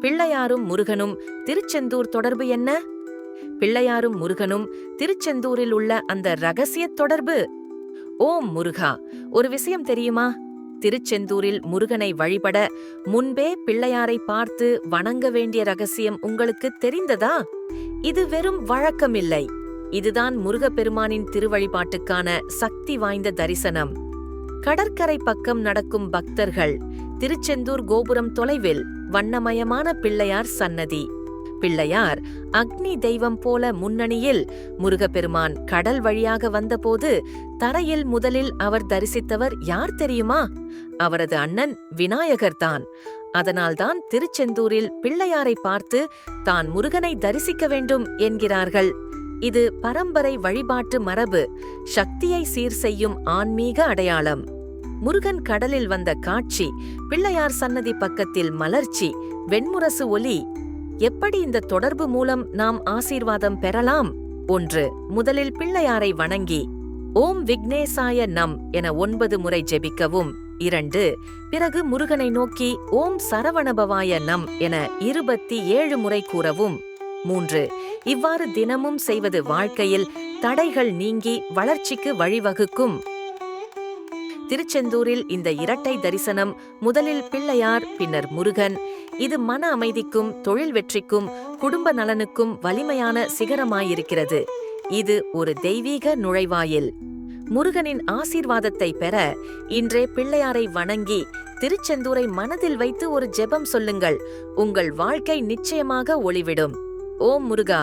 பிள்ளையாரும் முருகனும் திருச்செந்தூர் தொடர்பு என்ன? பிள்ளையாரும் முருகனும் திருச்செந்தூரில் உள்ள அந்த ரகசிய தொடர்பு. ஓம் முருகா, ஒரு விஷயம் தெரியுமா? திருச்செந்தூரில் முருகனை வழிபட முன்பே பிள்ளையாரை பார்த்து வணங்க வேண்டிய ரகசியம் உங்களுக்கு தெரிந்ததா? இது வெறும் வழக்கமில்லை. இதுதான் முருகப்பெருமானின் திருவழிபாட்டுக்கான சக்தி வாய்ந்த தரிசனம். கடற்கரை பக்கம் நடக்கும் பக்தர்கள், திருச்செந்தூர் கோபுரம் தொலைவில் வண்ணமயமான பிள்ளையார் சன்னதி. பிள்ளையார் அக்னி தெய்வம் போல முன்னணியில். முருகப்பெருமான் கடல் வழியாக வந்தபோது தரையில் முதலில் அவர் தரிசித்தவர் யார் தெரியுமா? அவரது அண்ணன் விநாயகர்தான். அதனால்தான் திருச்செந்தூரில் பிள்ளையாரை பார்த்து தான் முருகனை தரிசிக்க வேண்டும் என்கிறார்கள். இது பரம்பரை வழிபாட்டு மரபு, சக்தியை சீர் செய்யும் ஆன்மீக அடையாளம். முருகன் கடலில் வந்த காட்சி, பிள்ளையார் சன்னதி பக்கத்தில் மலர்ச்சி, வெண்முரசு ஒலி. எப்படி இந்த தொடர்பு மூலம் நாம் ஆசீர்வாதம் பெறலாம்? 1. முதலில் பிள்ளையாரை வணங்கி ஓம் விக்னேசாய நம் என 9 முறை ஜெபிக்கவும். 2. பிறகு முருகனை நோக்கி ஓம் சரவணபவாய நம் என 27 முறை கூறவும். 3. இவ்வாறு தினமும் செய்வது வாழ்க்கையில் தடைகள் நீங்கி வளர்ச்சிக்கு வழிவகுக்கும். திருச்செந்தூரில் இந்த இரட்டை தரிசனம், முதலில் பிள்ளையார் பின்னர் முருகன், இது மன அமைதிக்கும் தொழில் வெற்றிக்கும் குடும்ப நலனுக்கும் வலிமையான சிகரமாயிருக்கிறது. இது ஒரு தெய்வீக நுழைவாயில். முருகனின் ஆசீர்வாதத்தை பெற இன்றே பிள்ளையாரை வணங்கி திருச்செந்தூரை மனதில் வைத்து ஒரு ஜெபம் சொல்லுங்கள். உங்கள் வாழ்க்கை நிச்சயமாக ஒளிவிடும். ஓம் முருகா.